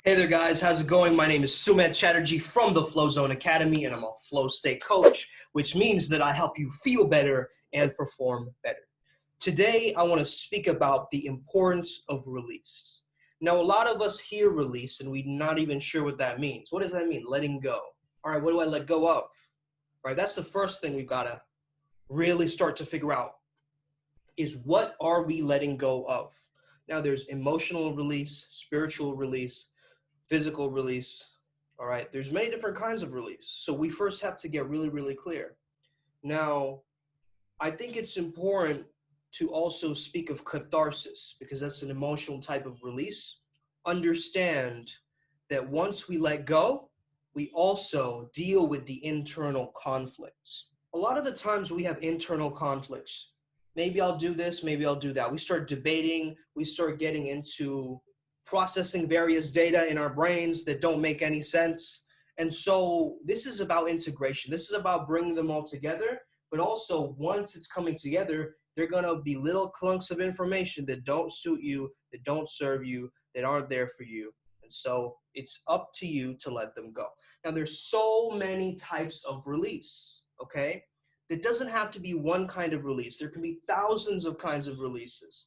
Hey there guys, how's it going? My name is Sumedh Chatterjee from the Flow Zone Academy, and I'm a flow state coach, which means that I help you feel better and perform better. Today, I want to speak about the importance of release. Now, a lot of us hear release and we're not even sure what that means. What does that mean? Letting go. All right, what do I let go of? All right, that's the first thing we've got to really start to figure out is what are we letting go of? Now, there's emotional release, spiritual release, physical release. All right, there's many different kinds of release. So we first have to get really, really clear. Now, I think it's important to also speak of catharsis because that's an emotional type of release. Understand that once we let go, we also deal with the internal conflicts. A lot of the times we have internal conflicts. Maybe I'll do this, maybe I'll do that. We start debating, we start getting into processing various data in our brains that don't make any sense. And so this is about integration. This is about bringing them all together, but also once it's coming together, they're gonna be little clunks of information that don't suit you, that don't serve you, that aren't there for you. And so it's up to you to let them go. Now there's so many types of release, okay? It doesn't have to be one kind of release. There can be thousands of kinds of releases.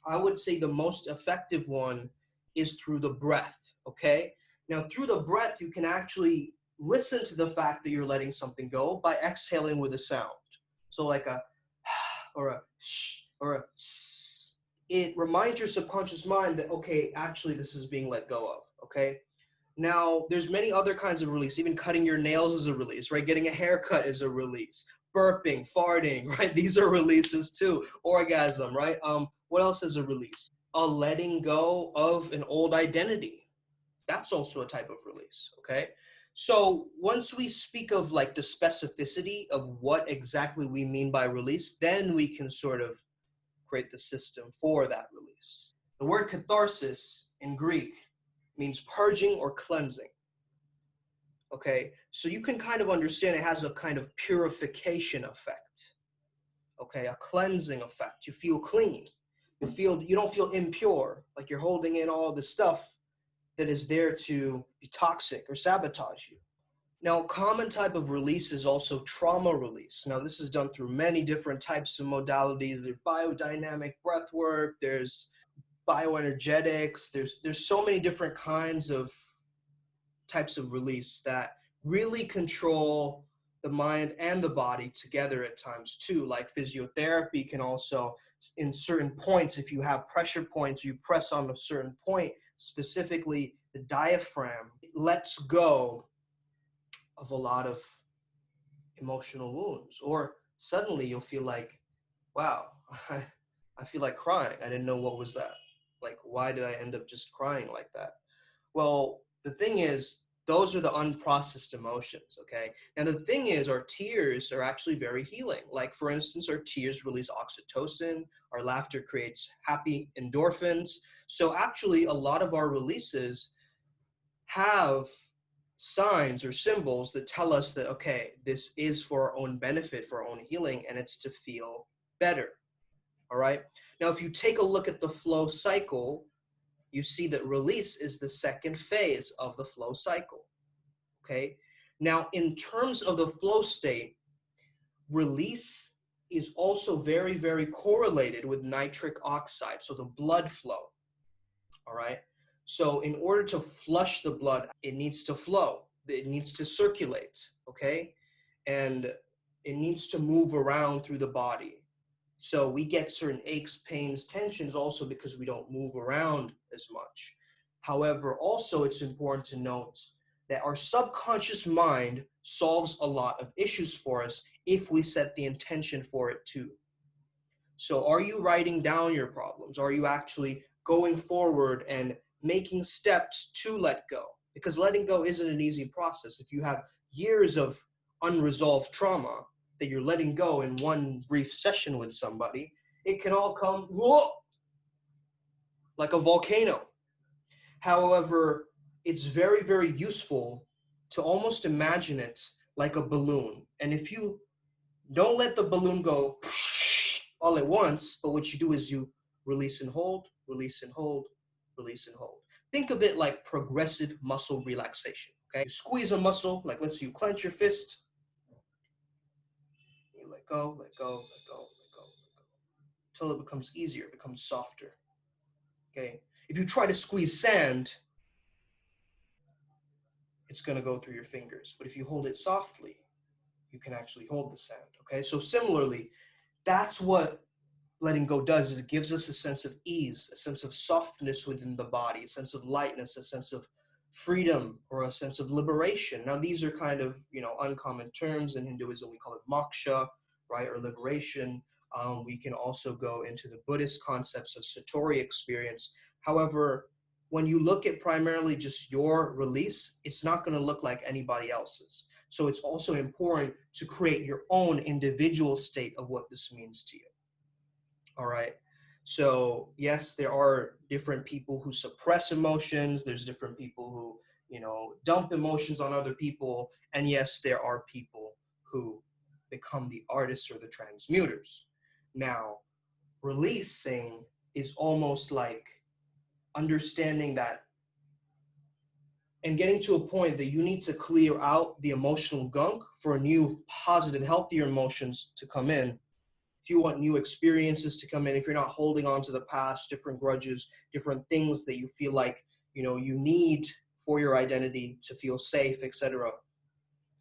I would say the most effective one is through the breath, okay? Now, through the breath, you can actually listen to the fact that you're letting something go by exhaling with a sound. So like a or a sh or a s. It reminds your subconscious mind that, okay, actually this is being let go of, okay? Now, there's many other kinds of release. Even cutting your nails is a release, right? Getting a haircut is a release. Burping, farting, right? These are releases too. Orgasm, right? What else is a release? A letting go of an old identity. That's also a type of release, okay? So once we speak of like the specificity of what exactly we mean by release, then we can sort of create the system for that release. The word catharsis in Greek means purging or cleansing. Okay, so you can kind of understand it has a kind of purification effect. Okay, a cleansing effect. You feel clean. You don't feel impure, like you're holding in all the stuff that is there to be toxic or sabotage you. Now, a common type of release is also trauma release. Now, this is done through many different types of modalities. There's biodynamic breath work, there's bioenergetics, there's so many different kinds of types of release that really control the mind and the body together at times too. Like physiotherapy can also, in certain points, if you have pressure points, you press on a certain point, specifically the diaphragm, it lets go of a lot of emotional wounds. Or suddenly you'll feel like, wow, I feel like crying. I didn't know what was that. Like, why did I end up just crying like that? Well, the thing is, those are the unprocessed emotions, okay? And the thing is, our tears are actually very healing. Like, for instance, our tears release oxytocin, our laughter creates happy endorphins. So actually, a lot of our releases have signs or symbols that tell us that, okay, this is for our own benefit, for our own healing, and it's to feel better, all right? Now, if you take a look at the flow cycle, you see that release is the second phase of the flow cycle, okay? Now, in terms of the flow state, release is also very, very correlated with nitric oxide, so the blood flow, all right? So in order to flush the blood, it needs to flow, it needs to circulate, okay? And it needs to move around through the body. So we get certain aches, pains, tensions also because we don't move around as much. However, also it's important to note that our subconscious mind solves a lot of issues for us if we set the intention for it too. So are you writing down your problems? Are you actually going forward and making steps to let go? Because letting go isn't an easy process. If you have years of unresolved trauma that you're letting go in one brief session with somebody, it can all come whoa, like a volcano. However, it's very, very useful to almost imagine it like a balloon. And if you don't let the balloon go all at once, but what you do is you release and hold, release and hold, release and hold. Think of it like progressive muscle relaxation. Okay, you squeeze a muscle, like let's say you clench your fist, you let go, let go, let go, let go, let go, until it becomes easier, it becomes softer. Okay, if you try to squeeze sand, it's going to go through your fingers, but if you hold it softly, you can actually hold the sand. Okay, so similarly, that's what letting go does, is it gives us a sense of ease, a sense of softness within the body, a sense of lightness, a sense of freedom, or a sense of liberation. Now, these are kind of, uncommon terms. In Hinduism, we call it moksha, right, or liberation. We can also go into the Buddhist concepts of satori experience. However, when you look at primarily just your release, it's not going to look like anybody else's. So it's also important to create your own individual state of what this means to you. All right. So yes, there are different people who suppress emotions. There's different people who, dump emotions on other people. And yes, there are people who become the artists or the transmuters. Now, releasing is almost like understanding that and getting to a point that you need to clear out the emotional gunk for new, positive, healthier emotions to come in. If you want new experiences to come in, if you're not holding on to the past, different grudges, different things that you feel like, you need for your identity to feel safe, etc.,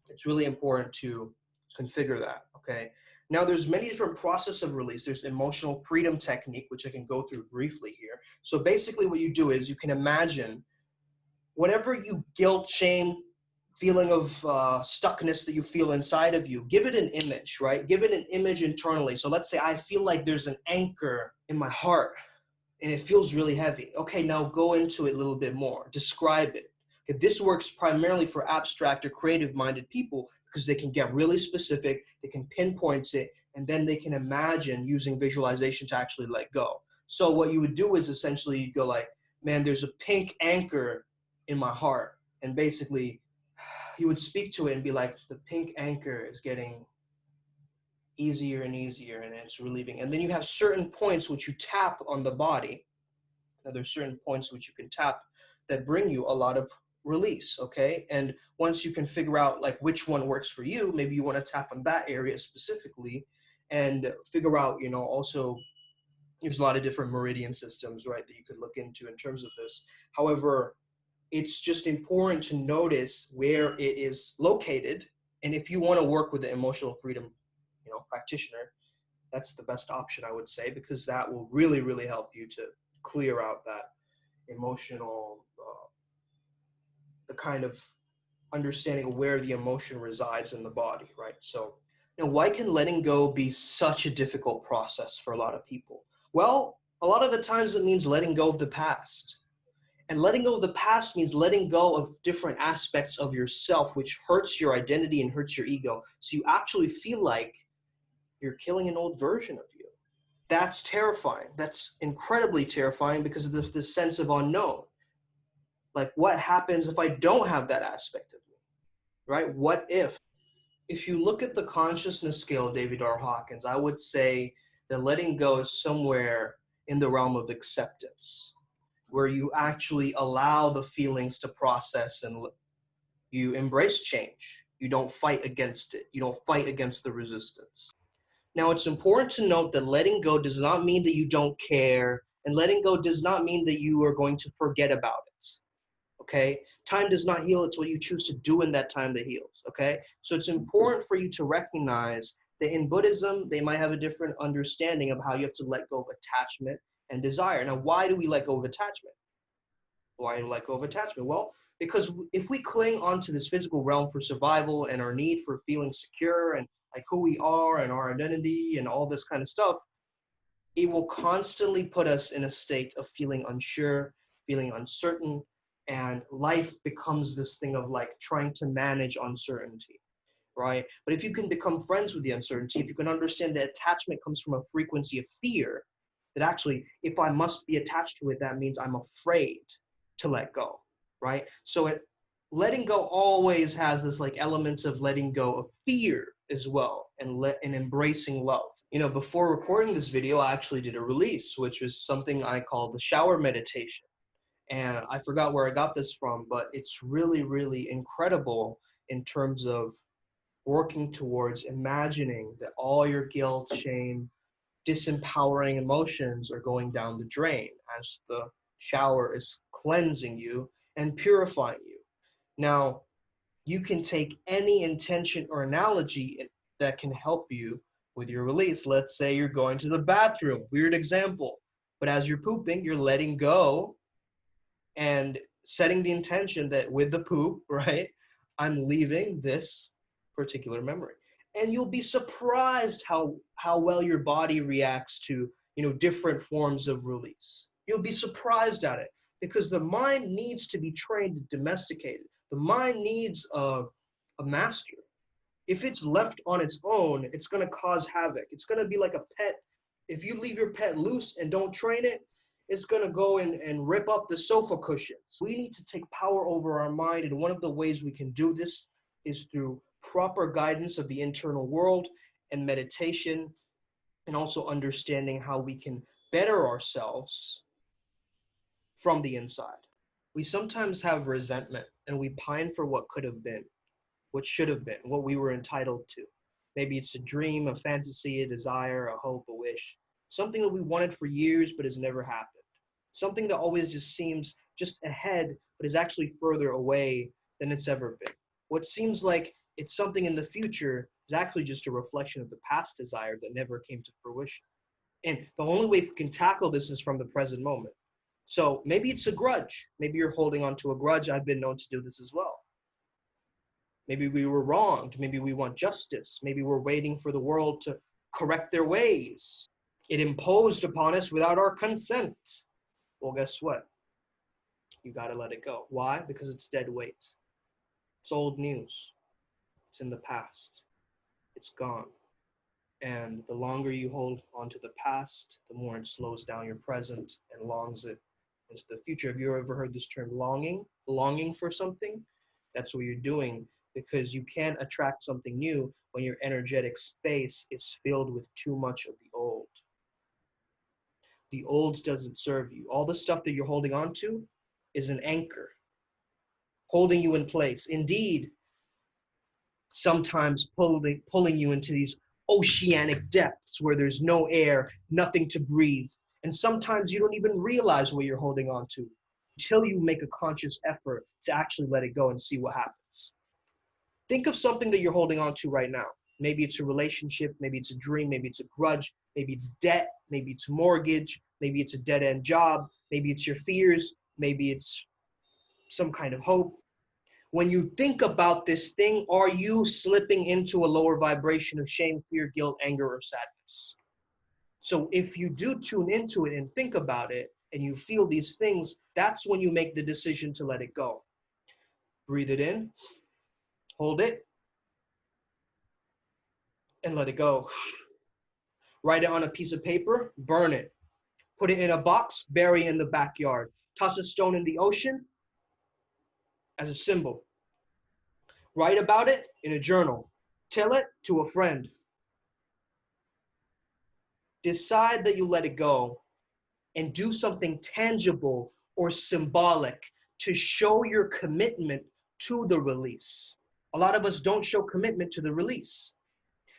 it's really important to configure that, okay? Now, there's many different processes of release. There's emotional freedom technique, which I can go through briefly here. So basically what you do is you can imagine whatever you guilt, shame, feeling of stuckness that you feel inside of you, give it an image, right? Give it an image internally. So let's say I feel like there's an anchor in my heart and it feels really heavy. Okay, now go into it a little bit more. Describe it. Okay, this works primarily for abstract or creative-minded people because they can get really specific, they can pinpoint it, and then they can imagine using visualization to actually let go. So what you would do is essentially you go like, man, there's a pink anchor in my heart. And basically, you would speak to it and be like, the pink anchor is getting easier and easier and it's relieving. And then you have certain points which you tap on the body. Now there's certain points which you can tap that bring you a lot of release, okay? And once you can figure out like which one works for you, maybe you want to tap on that area specifically and figure out, also there's a lot of different meridian systems, right, that you could look into in terms of this. However, it's just important to notice where it is located. And if you want to work with the emotional freedom, practitioner, that's the best option, I would say, because that will really, really help you to clear out that emotional, the kind of understanding of where the emotion resides in the body, right? So, why can letting go be such a difficult process for a lot of people? Well, a lot of the times it means letting go of the past. And letting go of the past means letting go of different aspects of yourself, which hurts your identity and hurts your ego. So you actually feel like you're killing an old version of you. That's terrifying. That's incredibly terrifying because of the sense of unknown. Like, what happens if I don't have that aspect of me, right? What if? If you look at the consciousness scale, David R. Hawkins, I would say that letting go is somewhere in the realm of acceptance, where you actually allow the feelings to process and you embrace change. You don't fight against it. You don't fight against the resistance. Now, it's important to note that letting go does not mean that you don't care, and letting go does not mean that you are going to forget about it. Okay? Time does not heal. It's what you choose to do in that time that heals. Okay? So it's important for you to recognize that in Buddhism, they might have a different understanding of how you have to let go of attachment and desire. Now, why do we let go of attachment? Why do we let go of attachment? Well, because if we cling onto this physical realm for survival and our need for feeling secure and like who we are and our identity and all this kind of stuff, it will constantly put us in a state of feeling unsure, feeling uncertain, and life becomes this thing of like trying to manage uncertainty, right? But if you can become friends with the uncertainty, if you can understand that attachment comes from a frequency of fear, that actually, if I must be attached to it, that means I'm afraid to let go, right? So letting go always has this like elements of letting go of fear as well, and embracing love. Before recording this video, I actually did a release, which was something I call the shower meditation. And I forgot where I got this from, but it's really, really incredible in terms of working towards imagining that all your guilt, shame, disempowering emotions are going down the drain as the shower is cleansing you and purifying you. Now, you can take any intention or analogy that can help you with your release. Let's say you're going to the bathroom, weird example, but as you're pooping, you're letting go and setting the intention that with the poop, right, I'm leaving this particular memory. And you'll be surprised how well your body reacts to, different forms of release. You'll be surprised at it because the mind needs to be trained and domesticated. The mind needs a master. If it's left on its own, it's going to cause havoc. It's going to be like a pet. If you leave your pet loose and don't train it, it's going to go and rip up the sofa cushion. So we need to take power over our mind. And one of the ways we can do this is through proper guidance of the internal world and meditation, and also understanding how we can better ourselves from the inside. We sometimes have resentment and we pine for what could have been, what should have been, what we were entitled to. Maybe it's a dream, a fantasy, a desire, a hope, a wish, something that we wanted for years but has never happened. Something that always just seems just ahead but is actually further away than it's ever been. What seems like it's something in the future is actually just a reflection of the past desire that never came to fruition. And the only way we can tackle this is from the present moment. So maybe it's a grudge. Maybe you're holding on to a grudge. I've been known to do this as well. Maybe we were wronged. Maybe we want justice. Maybe we're waiting for the world to correct their ways. It imposed upon us without our consent. Well, guess what? You got to let it go. Why? Because it's dead weight. It's old news. It's in the past. It's gone. And the longer you hold on to the past, the more it slows down your present and longs it into the future. Have you ever heard this term longing? Longing for something? That's what you're doing, because you can't attract something new when your energetic space is filled with too much of the old. The old doesn't serve you. All the stuff that you're holding on to is an anchor, holding you in place. Indeed, sometimes pulling you into these oceanic depths where there's no air, nothing to breathe. And sometimes you don't even realize what you're holding on to until you make a conscious effort to actually let it go and see what happens. Think of something that you're holding on to right now. Maybe it's a relationship, maybe it's a dream, maybe it's a grudge, maybe it's debt, maybe it's a mortgage, maybe it's a dead-end job, maybe it's your fears, maybe it's some kind of hope. When you think about this thing, are you slipping into a lower vibration of shame, fear, guilt, anger, or sadness? So if you do tune into it and think about it, and you feel these things, that's when you make the decision to let it go. Breathe it in, hold it, and let it go. Write it on a piece of paper, burn it. Put it in a box, bury it in the backyard. Toss a stone in the ocean as a symbol. Write about it in a journal. Tell it to a friend. Decide that you let it go and do something tangible or symbolic to show your commitment to the release. A lot of us don't show commitment to the release.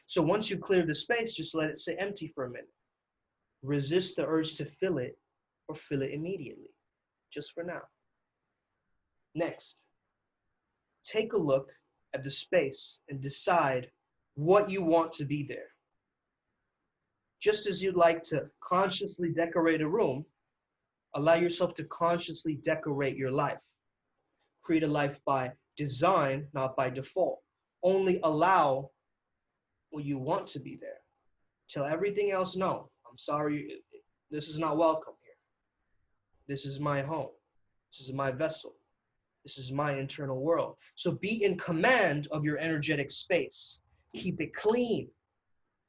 So once you clear the space, just let it sit empty for a minute. Resist the urge to fill it or fill it immediately, just for now. Next, take a look at the space and decide what you want to be there. Just as you'd like to consciously decorate a room, allow yourself to consciously decorate your life. Create a life by design, not by default. Only allow what you want to be there. Tell everything else no. I'm sorry, this is not welcome here. This is my home. This is my vessel. This is my internal world. So be in command of your energetic space. Keep it clean.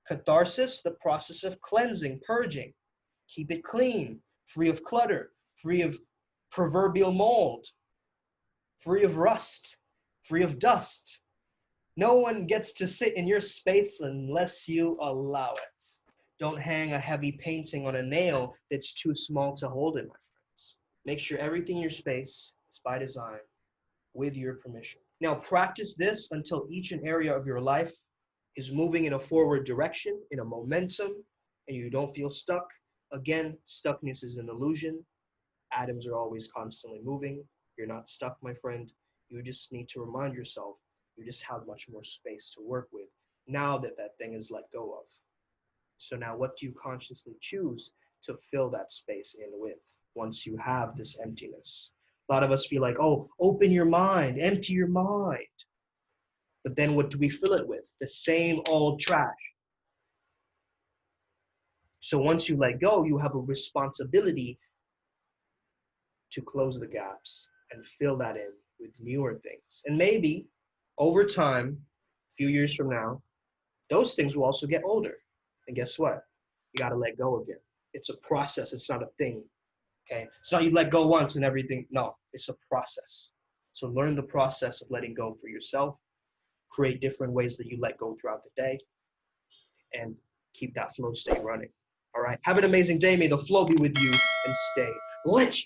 Catharsis, the process of cleansing, purging. Keep it clean, free of clutter, free of proverbial mold, free of rust, free of dust. No one gets to sit in your space unless you allow it. Don't hang a heavy painting on a nail that's too small to hold it, my friends. Make sure everything in your space is by design with your permission. Now practice this until each and area of your life is moving in a forward direction, in a momentum, and you don't feel stuck. Again, stuckness is an illusion. Atoms are always constantly moving. You're not stuck, my friend. You just need to remind yourself you just have much more space to work with now that that thing is let go of. So now what do you consciously choose to fill that space in with once you have this emptiness? A lot of us feel like, oh, open your mind, empty your mind. But then what do we fill it with? The same old trash. So once you let go, you have a responsibility to close the gaps and fill that in with newer things. And maybe over time, a few years from now, those things will also get older. And guess what? You got to let go again. It's a process. It's not a thing. Okay. It's not you let go once and everything. No, it's a process. So learn the process of letting go for yourself. Create different ways that you let go throughout the day and keep that flow state running. All right. Have an amazing day. May the flow be with you and stay lit.